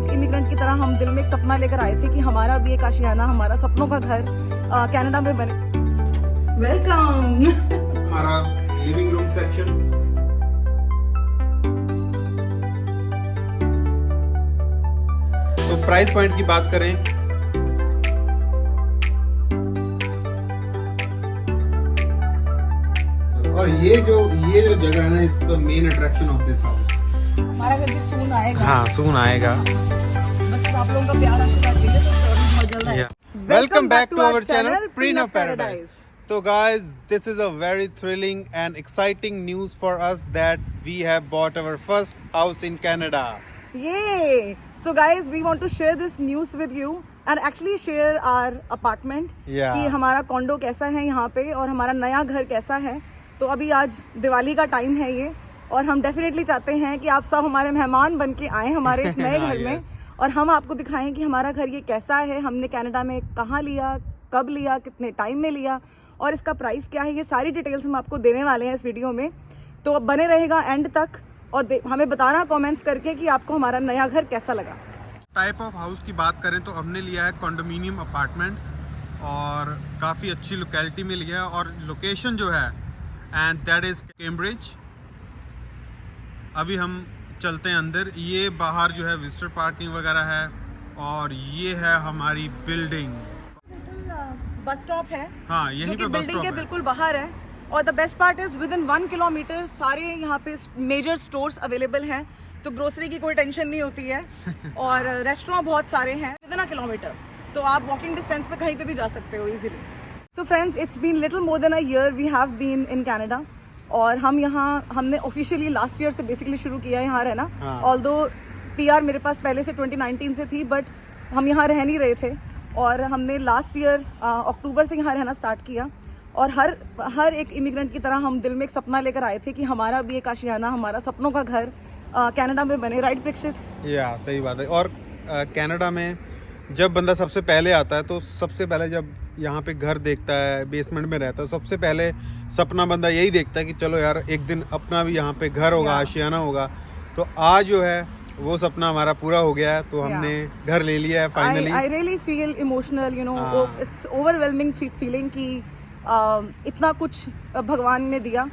एक इमिग्रेंट की तरह हम दिल में एक सपना लेकर आए थे कि हमारा भी एक आशियाना, हमारा सपनों का घर कनाडा में बने। वेलकम। हमारा लिविंग रूम सेक्शन, तो प्राइस पॉइंट की बात करें और ये जो जगह है ना, it's the main attraction of this house. हमारा घर भी सून आएगा। हाँ, सून आएगा। बस आप लोगों का प्यार आशीर्वाद चाहिए तो बहुत जल्द आएगा। Welcome back to our channel Preen of Paradise. So guys, this is a very thrilling and exciting news for us that we have bought our first house in Canada. Yay! So guys, we want to share this news with you and actually share our apartment. Yeah. कि हमारा condor कैसा है यहाँ पे और हमारा नया घर कैसा है। तो अभी आज दिवाली का टाइम है ये, और हम डेफिनेटली चाहते हैं कि आप सब हमारे मेहमान बन के आए हमारे इस नए घर में, और हम आपको दिखाएं कि हमारा घर ये कैसा है, हमने कनाडा में कहाँ लिया, कब लिया, कितने टाइम में लिया और इसका प्राइस क्या है। ये सारी डिटेल्स हम आपको देने वाले हैं इस वीडियो में, तो अब बने रहेगा एंड तक और हमें बताना कमेंट्स करके कि आपको हमारा नया घर कैसा लगा। टाइप ऑफ हाउस की बात करें तो हमने लिया है कॉन्डोमिनियम अपार्टमेंट, और काफ़ी अच्छी लोकेलिटी में लिया है, और लोकेशन जो है एंड दैट इज़ कैम्ब्रिज। अभी हम चलते हैं अंदर। ये बाहर जो है विजिटर पार्किंग वगैरह है, और ये है हमारी बिल्डिंग। बस स्टॉप है, हाँ, यहीं जो कि पे बस बिल्डिंग स्टॉप के है। बिल्कुल बाहर है, और the best part is with in 1 kilometre सारे यहाँ पे मेजर स्टोर्स अवेलेबल हैं, तो ग्रोसरी की कोई टेंशन नहीं होती है। और रेस्टोरेंट बहुत सारे हैं विद इन किलोमीटर, तो आप वॉकिंग डिस्टेंस पे कहीं पे भी जा सकते हो easily. So friends, it's been little more than a year we have been in Canada, और हमने ऑफिशियली लास्ट ईयर से बेसिकली शुरू किया है यहाँ रहना। ऑल्दो PR मेरे पास पहले से 2019 से थी, बट हम यहाँ रह नहीं रहे थे, और हमने लास्ट ईयर अक्टूबर से यहाँ रहना स्टार्ट किया। और हर एक इमिग्रेंट की तरह हम दिल में एक सपना लेकर आए थे कि हमारा भी एक आशियाना, हमारा सपनों का घर कनाडा में बने। राइट प्रेक्षित? या सही बात है। और कनाडा में जब बंदा सबसे पहले आता है, तो सबसे पहले जब यहाँ पे घर देखता है, बेसमेंट में रहता है, सबसे पहले सपना बंदा यही देखता है कि चलो यार एक दिन अपना भी यहाँ पे घर होगा, आशियाना होगा। तो आज जो है वो सपना हमारा पूरा हो गया है, तो हमने घर ले लिया है finally. I really feel emotional, you know, it's overwhelming feeling कि इतना कुछ भगवान ने दिया,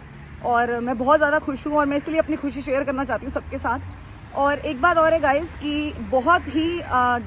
और मैं बहुत ज़्यादा खुश हूँ, और मैं इसलिए अपनी खुशी शेयर करना चाहती हूँ सबके साथ। और एक बात और है गाइस कि बहुत ही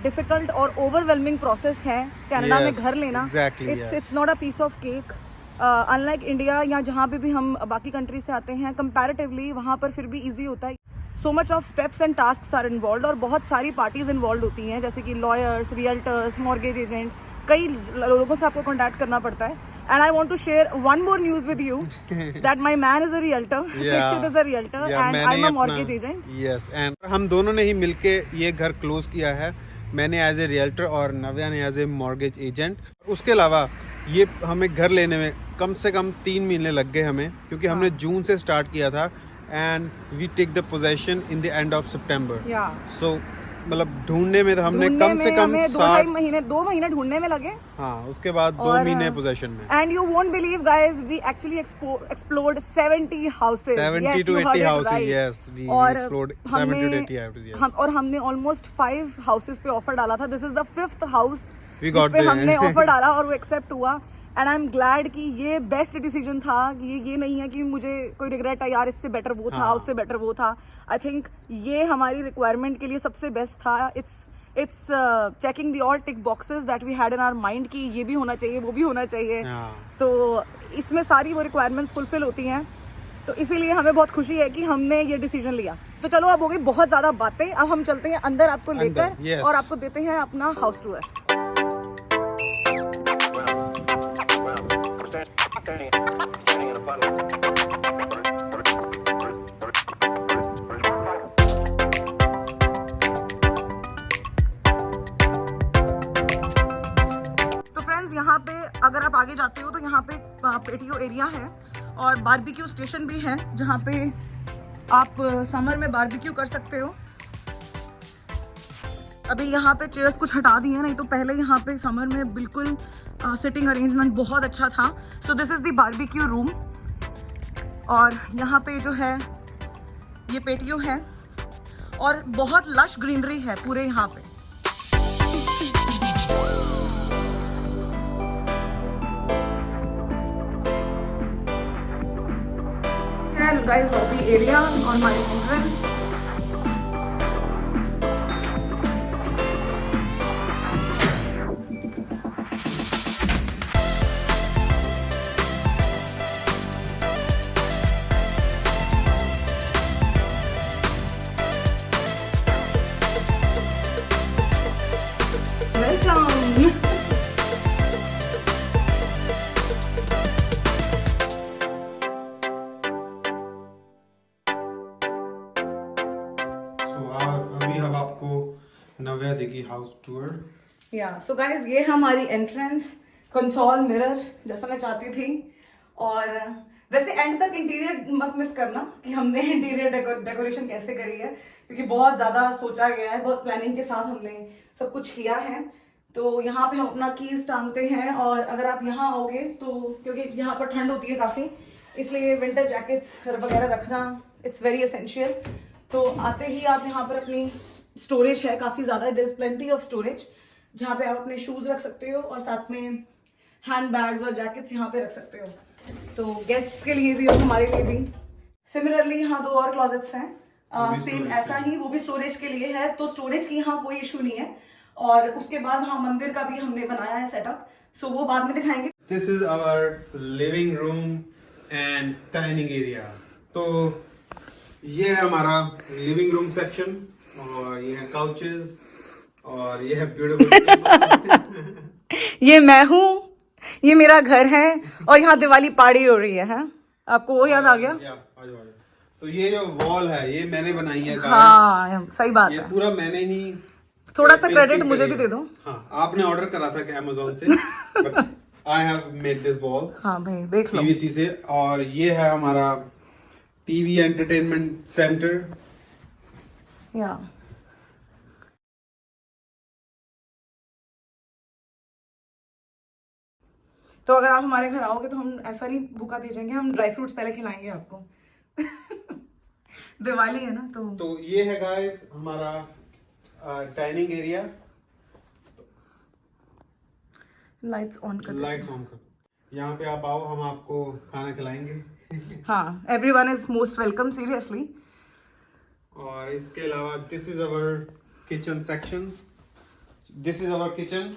डिफिकल्ट और ओवरवेलमिंग प्रोसेस है कनाडा में घर लेना। It's not a piece of cake, unlike India या जहाँ पे भी हम बाकी कंट्री से आते हैं, कंपैरेटिवली वहाँ पर फिर भी इजी होता है। So much of steps and tasks are involve, और बहुत सारी पार्टीज इन्वॉल्व होती हैं, जैसे कि लॉयर्स, रियल्टर्स, मॉर्गेज एजेंट, कई लोगों से आपको कॉन्टैक्ट करना पड़ता है। And I want to share one more news with you that my man is a realtor, Prekshit is a realtor, and I am a mortgage agent. Yes, and हम दोनों ने ही मिलके ये घर क्लोज किया है, मैंने एज ए रियल्टर और नव्या ने एज ए मॉर्गेज एजेंट। उसके अलावा ये हमें घर लेने में कम से कम 3 महीने लग गए हमें, क्योंकि हमने जून से स्टार्ट किया था, and we take the possession in the end of September. So मतलब ढूंढने में तो हमने कम से कम 2 महीने ढूंढने में लगे। हाँ, उसके बाद 2 महीने पोजेशन में। And you won't believe guys, we actually explored 70 houses, 70 to 80 houses. Yes, we explored 70 to 80 houses. और हमने ऑलमोस्ट 5 हाउसेस पे ऑफर डाला था। This is the 5th house जिस पे हमने ऑफर डाला और वो एक्सेप्ट हुआ, एंड आई एम ग्लैड कि ये बेस्ट डिसीजन था। ये नहीं है कि मुझे कोई रिग्रेट है यार इससे बेटर वो था, उससे बेटर वो था। आई थिंक ये हमारी रिक्वायरमेंट के लिए सबसे बेस्ट था। It's checking the all tick boxes that we had in our mind कि ये भी होना चाहिए, वो भी होना चाहिए। तो इसमें सारी वो रिक्वायरमेंट्स फुलफिल होती हैं, तो इसीलिए हमें बहुत खुशी है कि हमने ये डिसीजन लिया। तो चलो, अब हो गई बहुत ज़्यादा बातें, अब हम चलते हैं अंदर आपको लेकर और आपको देते हैं अपना हाउस टूर। यहाँ पे अगर आप आगे जाते हो तो यहाँ पे पेटियो एरिया है और बारबेक्यू स्टेशन भी है, जहाँ पे आप समर में बारबेक्यू कर सकते हो। अभी यहाँ पे चेयर्स कुछ हटा दी हैं, नहीं तो पहले यहाँ पे समर में बिल्कुल सिटिंग अरेंजमेंट बहुत अच्छा था। सो this is the barbecue room, और यहाँ पे जो है ये पेटियो है, और बहुत लश ग्रीनरी है पूरे यहाँ पे। And guys, lobby area on my entrance. Welcome. अभी हम आपको नव्या देगी हाउस टूर। सो गाइज ये हमारी एंट्रेंस, कंसोल मिरर जैसा मैं चाहती थी। और वैसे एंड तक इंटीरियर मत मिस करना कि हमने इंटीरियर डेकोरेशन कैसे करी है, क्योंकि बहुत ज़्यादा सोचा गया है, बहुत प्लानिंग के साथ हमने सब कुछ किया है। तो यहाँ पे हम अपना कीज टांगते हैं, और अगर आप यहाँ आओगे तो क्योंकि यहाँ पर ठंड होती है काफ़ी, इसलिए विंटर जैकेट्स वगैरह रखना इट्स वेरी एसेंशियल। तो आते ही आप यहाँ पर अपनी स्टोरेज है काफ़ी ज़्यादा, there is plenty of storage, जहाँ पे आप अपने शूज़ रख सकते हो और साथ में हैंड बैग्स और जैकेट्स यहाँ पे रख सकते हो। तो गेस्ट्स के लिए भी और हमारे लिए भी। सिमिलरली यहाँ 2 और क्लॉजेट्स हैं, सेम ऐसा ही, वो भी स्टोरेज के लिए है। तो स्टोरेज की यहाँ कोई इशू नहीं है। और उसके बाद हाँ मंदिर का भी हमने बनाया है सेटअप, सो वो बाद में दिखाएंगे। This is our living room and dining area. तो ये है हमारा लिविंग रूम सेक्शन, और ये है काउचेस, और ये है ब्यूटीफुल ये मैं हूँ, ये मेरा घर है, और यहाँ दिवाली पार्टी हो रही है। आपको वो याद आ गया? तो ये जो वॉल है ये मैंने बनाई है। हाँ सही बात ये है, पूरा मैंने ही। थोड़ा सा क्रेडिट मुझे भी दे दो। हाँ, आपने ऑर्डर करा था कि अमेज़न से, but I have made this wall. हाँ भाई देख लो, पीवीसी से। और ये है हमारा टीवी एंटरटेनमेंट सेंटर। या तो अगर आप हमारे घर आओगे तो हम ऐसा नहीं भूखा भेजेंगे, हम ड्राई फ्रूट्स पहले खिलाएंगे आपको। दिवाली है ना। तो ये है गाइस हमारा डाइनिंग एरिया। लाइट्स ऑन कर। यहाँ पे आप आओ, हम आपको खाना खिलाएंगे। हाँ, everyone is most welcome seriously. और इसके अलावा this is our kitchen section. This is our kitchen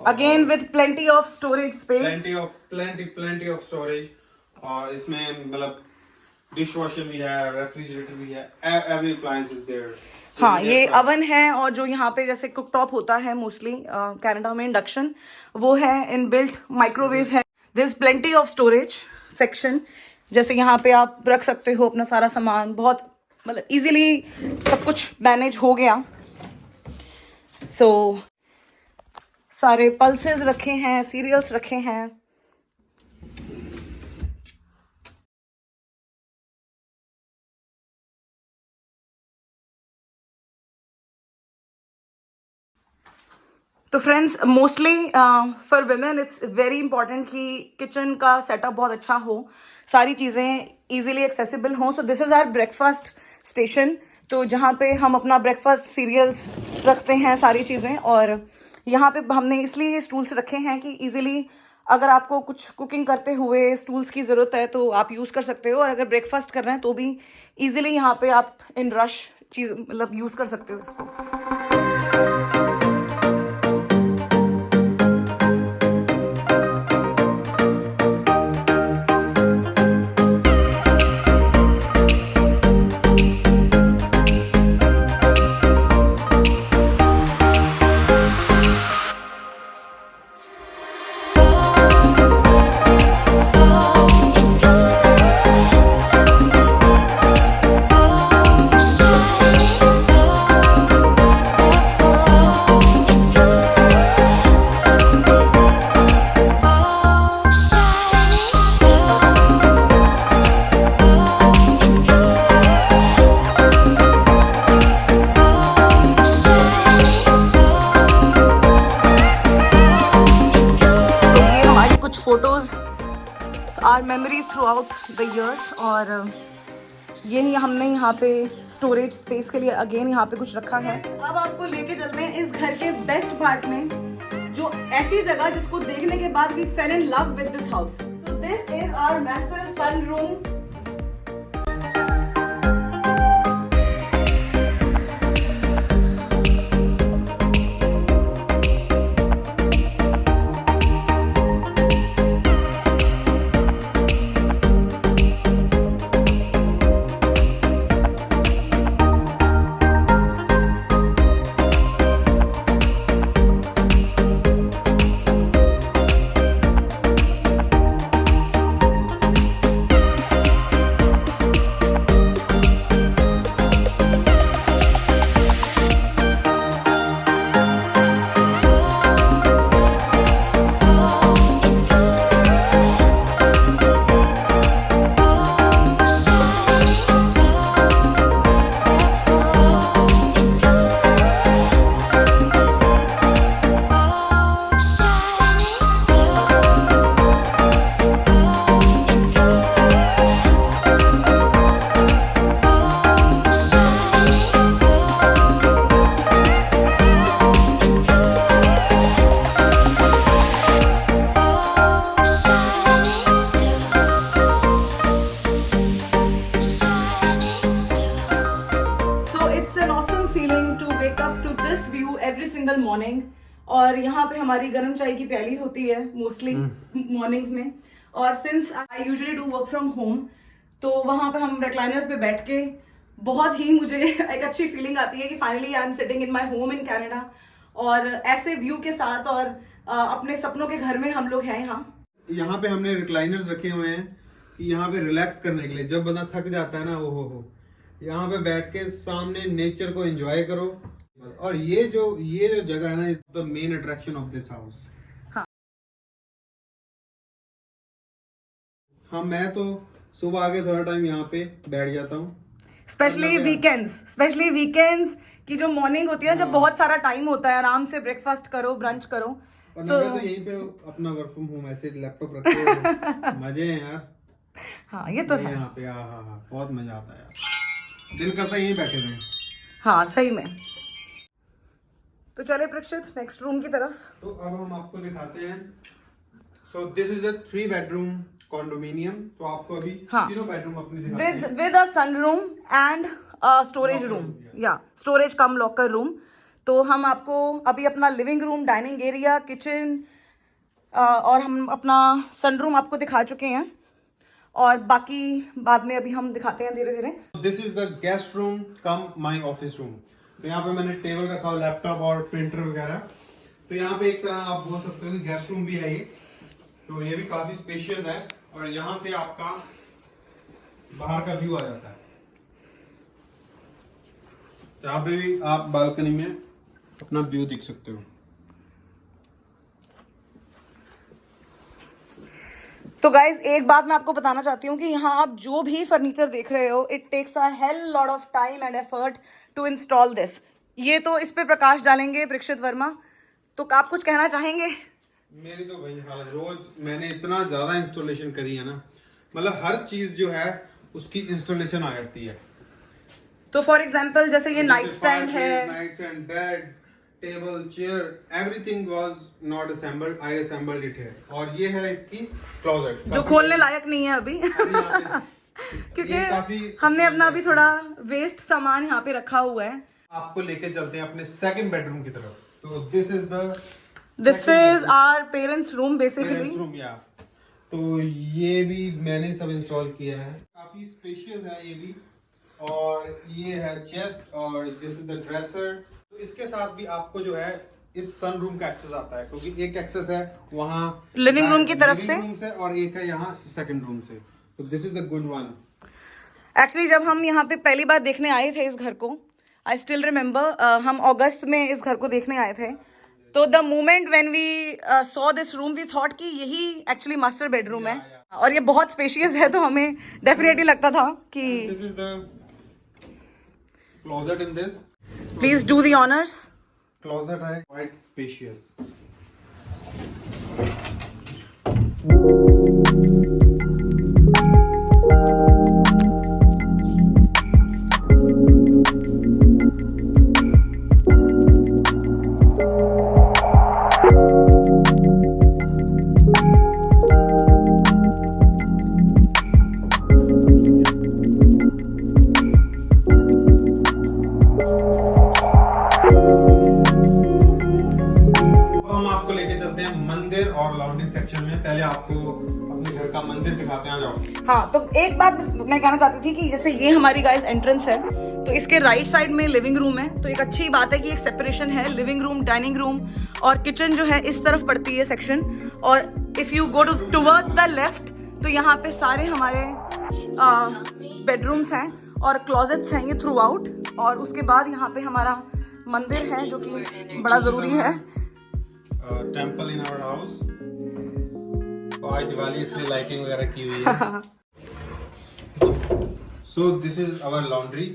again with plenty of storage space, plenty of storage. और इसमें मतलब डिश वॉशर भी है, रेफ्रिजरेटर भी है, एवरी अप्लायंस इज देयर। हाँ, ये अवन है, और जो यहाँ पे जैसे कुकटॉप होता है मोस्टली कनाडा में इंडक्शन, वो है इनबिल्ट, माइक्रोवेव है। This plenty of storage section, जैसे यहाँ पे आप रख सकते हो अपना सारा सामान, बहुत मतलब इजीली सब कुछ मैनेज हो गया। सो सारे पल्सेस रखे हैं, सीरियल्स रखे हैं। तो friends, mostly for women it's very important कि किचन का सेटअप बहुत अच्छा हो, सारी चीज़ें इजीली एक्सेसिबल हों। So this is our breakfast station, तो जहाँ पे हम अपना ब्रेकफास्ट सीरियल्स रखते हैं, सारी चीज़ें। और यहाँ पे हमने इसलिए स्टूल्स रखे हैं कि इजीली अगर आपको कुछ कुकिंग करते हुए स्टूल्स की ज़रूरत है तो आप यूज़ कर सकते हो, और अगर ब्रेकफास्ट कर रहे हैं तो भी इजीली यहाँ पे आप इन रश चीज़ मतलब यूज़ कर सकते हो इसको। Photos are memories throughout the year. और यही हमने यहाँ पे स्टोरेज स्पेस के लिए अगेन यहाँ पे कुछ रखा है। अब आपको लेके चलते हैं इस घर के बेस्ट पार्ट में, जो ऐसी जगह जिसको देखने के बाद we fell in love with this house. So this is our massive sunroom. Every single morning. और यहाँ पे हमारी गर्म चाय की प्याली होती है मोस्टली मॉर्निंग्स में। और since I usually do work from home, तो वहाँ पे हम रिक्लाइनर्स पे बैठ के बहुत ही मुझे एक अच्छी फीलिंग आती है कि finally I am sitting in my home in Canada, और ऐसे व्यू के साथ और अपने सपनों के घर में हम लोग हैं। यहाँ पे हमने रिक्लाइनर्स रखे हुए हैं कि यहाँ पे रिलैक्स करने के लिए, जब बंदा थक जाता है ना, हो यहाँ पे बैठ के सामने नेचर को एंजॉय करो। और ये जो जगह है ना, the main attraction of this house. हाँ, मैं तो सुबह आके थोड़ा टाइम यहाँ पे बैठ जाता हूँ, स्पेशली वीकेंड्स की जो मॉर्निंग होती है, जब बहुत सारा टाइम होता है, आराम से ब्रेकफास्ट करो, ब्रंच करो। और मैं तो यहीं पे अपना वर्क फ्रॉम होम ऐसे लैपटॉप रखे हुए मजे हैं यार। हाँ, ये तो है। यहाँ पे बहुत मजा आता है यार, दिल करता है यहीं बैठे रहे। हाँ, सही में। तो चले प्रेक्षित नेक्स्ट रूम की तरफ। तो अब हम आपको दिखाते हैं। सो this is a 3 bedroom condominium. तो आपको अभी तीनों बेडरूम अपने दिखाते हैं with a sunroom and storage room, या स्टोरेज कम लॉकर रूम। तो हम आपको अभी अपना living room, dining area, kitchen और हम अपना सनरूम आपको दिखा चुके हैं, और बाकी बाद में अभी हम दिखाते हैं धीरे धीरे। This is the guest room come my office room. तो यहाँ पे मैंने टेबल रखा हुआ, लैपटॉप और प्रिंटर वगैरह। तो यहाँ पे एक तरह आप बोल सकते हो कि गेस्ट रूम भी है ये। तो ये भी काफी स्पेशियस है, और यहाँ से आपका बाहर का व्यू आ जाता है। यहाँ पे भी आप बालकनी में अपना व्यू देख सकते हो। तो गाइज, एक बात मैं आपको बताना चाहती हूँ कि यहाँ आप जो भी फर्नीचर देख रहे हो, it takes a hell lot of time and effort to install this. ये तो इस पे प्रकाश डालेंगे प्रेक्षित वर्मा, तो आप कुछ कहना चाहेंगे? मेरी तो वही हालत, रोज मैंने इतना ज्यादा इंस्टॉलेशन करी है ना, मतलब हर चीज जो है उसकी इंस्टॉलेशन आ जाती है। तो फॉर एग्जांपल जैसे ये नाइट स्टैंड है, night stand, bed, table, chair, everything was not assembled, I assembled it here. और ये है इसकी क्लोजेट, जो खोलने लायक नहीं है अभी क्योंकि हमने अपना अभी थोड़ा वेस्ट सामान यहाँ पे रखा हुआ है। आपको लेके चलते हैं अपने सेकंड बेडरूम की तरफ। तो this is our parents room basically. Room, या तो ये भी मैंने सब इंस्टॉल किया है, काफी स्पेशियस है ये भी। और ये है चेस्ट, और दिस इज द ड्रेसर। तो इसके साथ भी आपको जो है इस सन रूम का एक्सेस आता है, क्योंकि एक एक्सेस है वहाँ लिविंग रूम की तरफ से और एक है यहाँ सेकंड रूम से। तो this is the good one. Actually जब हम यहाँ पे पहली बार देखने आए थे इस घर को, आई स्टिल रिमेम्बर, हम अगस्त में इस घर को देखने आए थे। तो the moment when we saw this room we thought कि यही एक्चुअली मास्टर बेडरूम है, और ये बहुत स्पेशियस है। तो हमें डेफिनेटली लगता था कि this is the closet in this. Please do the honours. Closet है क्वाइट स्पेशियस। सेक्शन में। पहले आपको अपने घर का मंदिर दिखाते हैं, आ जाओ। हाँ, तो एक बात मैं कहना चाहती थी कि जैसे ये हमारी गाइस एंट्रेंस है, तो इसके राइट साइड में लिविंग रूम है, तो एक अच्छी बात है कि एक सेपरेशन है, लिविंग रूम, डाइनिंग रूम और किचन जो है इस तरफ पड़ती है सेक्शन। और if you go towards the left तो यहाँ पे सारे हमारे बेडरूम्स हैं और क्लोजेट्स हैं ये थ्रू आउट। और उसके बाद यहाँ पे हमारा मंदिर है जो कि बड़ा जरूरी है। Temple in our house. तो आज दिवाली इसलिए लाइटिंग वगैरह की हुई है। So this is our laundry.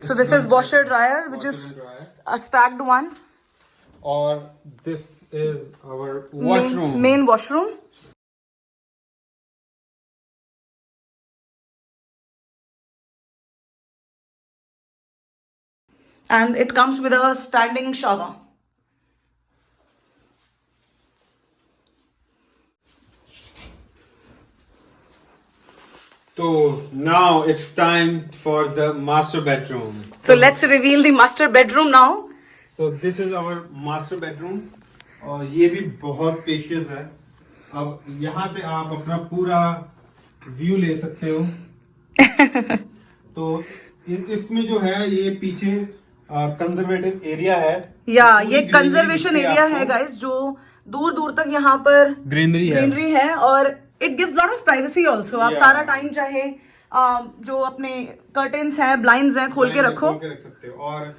So this is washer dryer which is a stacked one. Or this is our washroom. Main washroom. And it comes with a standing shower. So now it's time for the master bedroom. So let's reveal the master bedroom now. So this is our master bedroom और ये भी बहुत spacious है। अब यहाँ से आप अपना पूरा व्यू ले सकते हो। तो इसमें जो है ये पीछे कंजर्वेटिव एरिया है। ये कंजर्वेशन एरिया है गाइस, जो दूर दूर तक यहाँ पर ग्रीनरी है और it gives lot of privacy also. आप सारा टाइम चाहे जो अपने कर्टेन्स हैं, ब्लाइंड्स हैं, खोल के रख सकते हो। और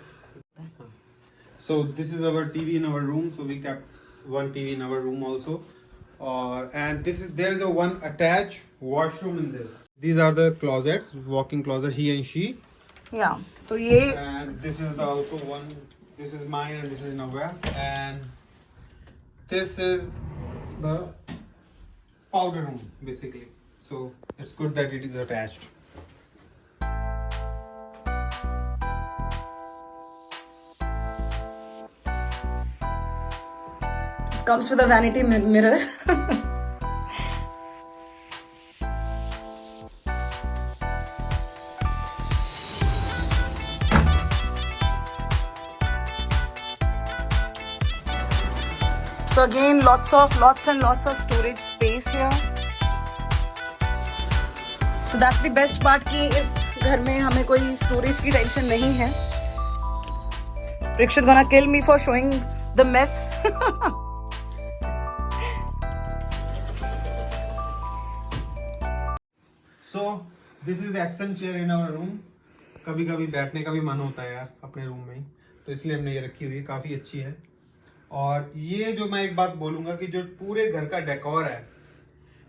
so this is our TV in our room, so we kept one TV in our room also. And there is a one attached washroom in this. These are the closets, walk-in closet, he and she. Yeah, तो ये and this is also one. This is mine and this is Navya, and this is the powder room basically. So it's good that it is attached. comes with a vanity mirror. So again, lots and lots of storage space here. So that's the best part कि इस घर में हमें कोई storage की tension नहीं है. Prikshit gonna kill me for showing the mess. So this is the accent chair in our room. कभी कभी बैठने का भी मन होता है यार अपने रूम में ही, तो इसलिए हमने ये रखी हुई है, काफ़ी अच्छी है। और ये जो मैं एक बात बोलूँगा कि जो पूरे घर का डेकोर है,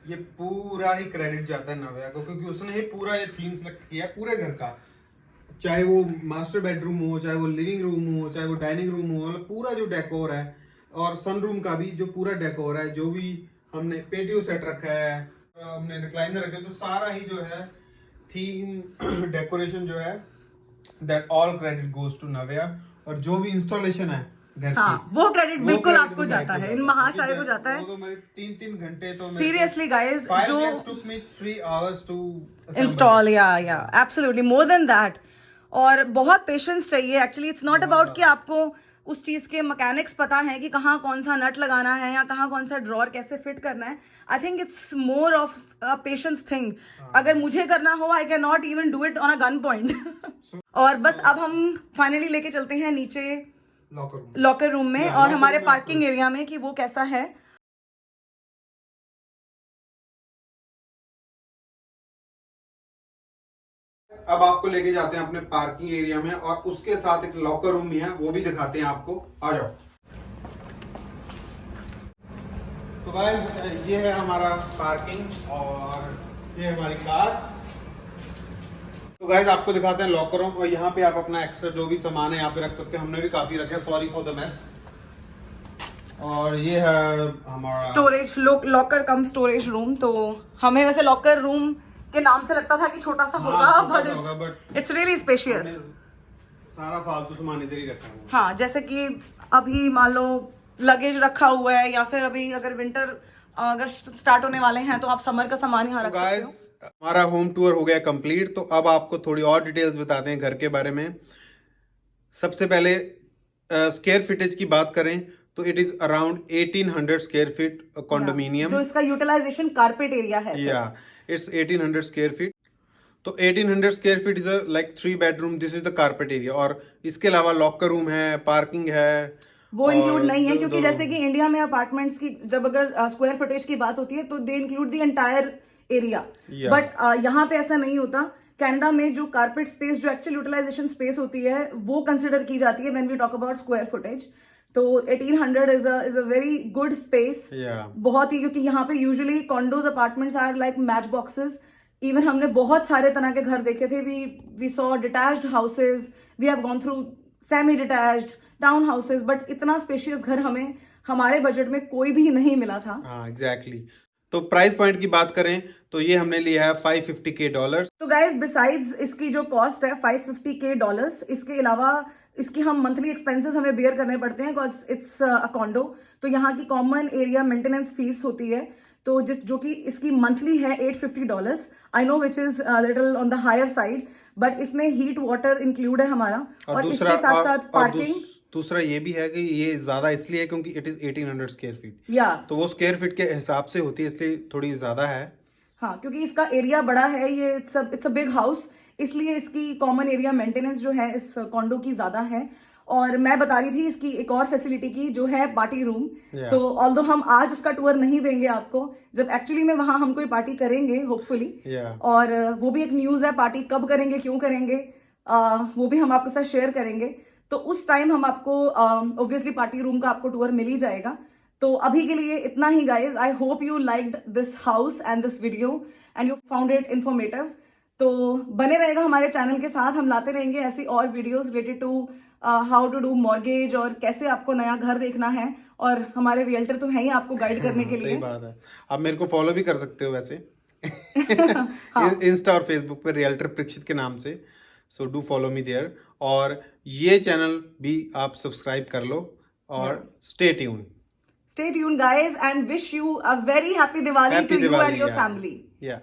ये पूरा ही क्रेडिट जाता है नव्या को, क्योंकि उसने ही पूरा ये थीम सेलेक्ट किया है पूरे घर का। चाहे वो मास्टर बेडरूम हो, चाहे वो लिविंग रूम हो, चाहे वो डाइनिंग रूम हो, मतलब पूरा जो डेकोर है, और सन रूम का भी जो पूरा डेकोर है, जो भी हमने पेटियो सेट रखा है, हमने रिक्लाइनर रखे, तो सारा ही जो है थीम डेकोरेशन जो है, that all credit goes to Navya. और जो भी इंस्टॉलेशन है घर की, वो क्रेडिट बिल्कुल आपको जाता है, इन महाशय को जाता है। वो तो मेरे 3-3 घंटे तो सीरियसली गाइस, जो took me 3 hours to install, या एब्सोल्युटली मोर देन दैट। और बहुत पेशेंस चाहिए एक्चुअली। इट्स नॉट अबाउट कि आपको उस चीज के मैकेनिक्स पता है कि कहाँ कौन सा नट लगाना है या कहाँ कौन सा ड्रॉर कैसे फिट करना है। I think it's more of a patience thing. अगर मुझे करना हो, I can not even do it on a gun point. और बस अब हम फाइनली लेके चलते हैं नीचे लॉकर रूम में और हमारे पार्किंग एरिया में कि वो कैसा है। अब आपको लेके जाते हैं अपने पार्किंग एरिया में, और उसके साथ एक लॉकर रूम भी है, वो भी दिखाते हैं आपको। आ जाओ। तो गाइस, ये है हमारा पार्किंग और ये है हमारी कार। तो गाइस, आपको दिखाते हैं लॉकर रूम, और यहाँ पे आप अपना एक्स्ट्रा जो भी सामान है यहाँ पे रख सकते हैं। हमने भी काफी रखे, सॉरी फॉर द मेस। और ये है हमारा स्टोरेज, लॉकर कम स्टोरेज रूम। तो हमें वैसे लॉकर रूम के नाम से लगता था कि छोटा सा होगा, बट इट्स रियली स्पेशियस। सारा फालतू सामान इधर ही रखा है। हाँ, जैसे कि अभी मान लो लगेज रखा हुआ है, या फिर अभी अगर विंटर अगर स्टार्ट होने वाले हैं तो आप समर का सामान यहाँ रख सकते हो। हमारा होम टूर हो गया कंप्लीट। तो अब आपको थोड़ी और डिटेल्स बताते हैं घर के बारे में। सबसे पहले स्क्वायर फीटेज की बात करें तो it is around 1800 square feet condominium. जो इसका यूटिलाइजेशन कारपेट एरिया है सिर्फ। Yeah, it's 1800 square feet. तो 1800 square feet is like 3 bedroom, this is the carpet area. और इसके अलावा लॉकर रूम है, पार्किंग है, वो इंक्लूड और नहीं है क्योंकि जैसे कि इंडिया में अपार्टमेंट्स की जब अगर स्क्वायर फुटेज की बात होती है तो they include the entire area, but यहाँ पे ऐसा नहीं होता। कनाडा में जो कारपेट स्पेस, जो एक्चुअल यूटिलाइजेशन स्पेस होती है, वो कंसिडर की जाती है when we talk about square footage. तो 1800 is a very good space, बहुत ही, क्योंकि यहाँ पे usually condos apartments are like match boxes. Even हमने बहुत सारे तरह के घर देखे थे, we saw detached houses, we have gone through semi detached, town houses, but इतना स्पेशियस घर हमें हमारे बजट में कोई भी नहीं मिला था। हाँ एग्जैक्टली। तो प्राइस पॉइंट की बात करें तो ये हमने लिया है $550K। तो गाइज बिसाइड्स इसकी जो कॉस्ट है $550K, इसके अलावा इसकी हम मंथली एक्सपेंसेस हमें बेयर करने पड़ते हैं बिकॉज इट्स अ कॉन्डो। तो यहाँ की कॉमन एरिया मेंटेनेंस फीस होती है, तो जो कि इसकी मंथली है $850। I know which is little on the higher side, but इसमें हीट वाटर इंक्लूड है हमारा, और इसके साथ साथ पार्किंग। दूसरा ये भी है कि ये ज्यादा इसलिए है क्योंकि इट इज 1800 स्क्वायर फीट, या तो वो स्क्वायर फीट के हिसाब से होती है, इसलिए थोड़ी ज्यादा है। हाँ, क्योंकि इसका एरिया बड़ा है, ये इट्स अ बिग हाउस, इसलिए इसकी कॉमन एरिया मेंटेनेंस जो है इस कॉन्डो की ज्यादा है। और मैं बता रही थी इसकी एक और फैसिलिटी की, जो है पार्टी रूम। तो ऑल्दो हम आज उसका टूर नहीं देंगे आपको, जब एक्चुअली में वहां हम कोई पार्टी करेंगे होपफुली, और वो भी एक न्यूज है, पार्टी कब करेंगे, क्यों करेंगे, वो भी हम आपके साथ शेयर करेंगे। तो उस टाइम हम आपको ऑब्वियसली पार्टी रूम का आपको टूर मिल ही जाएगा। तो अभी के लिए इतना ही guys. I hope you liked this house and this video and you found it informative. तो बने रहेगा हमारे चैनल के साथ, हम लाते रहेंगे ऐसी और videos related to how to do mortgage और कैसे आपको नया घर देखना है, और हमारे रियल्टर तो हैं ही आपको गाइड करने के लिए। सही बात है। आप मेरे को फॉलो भी कर सकते हो वैसे इंस्टा और फेसबुक पे रियल्टर प्रीक्षित के नाम से, so do follow me there. और ये चैनल भी आप सब्सक्राइब कर लो और stay tune. Stay tuned guys and wish you a very happy Diwali to you and your family. Yeah.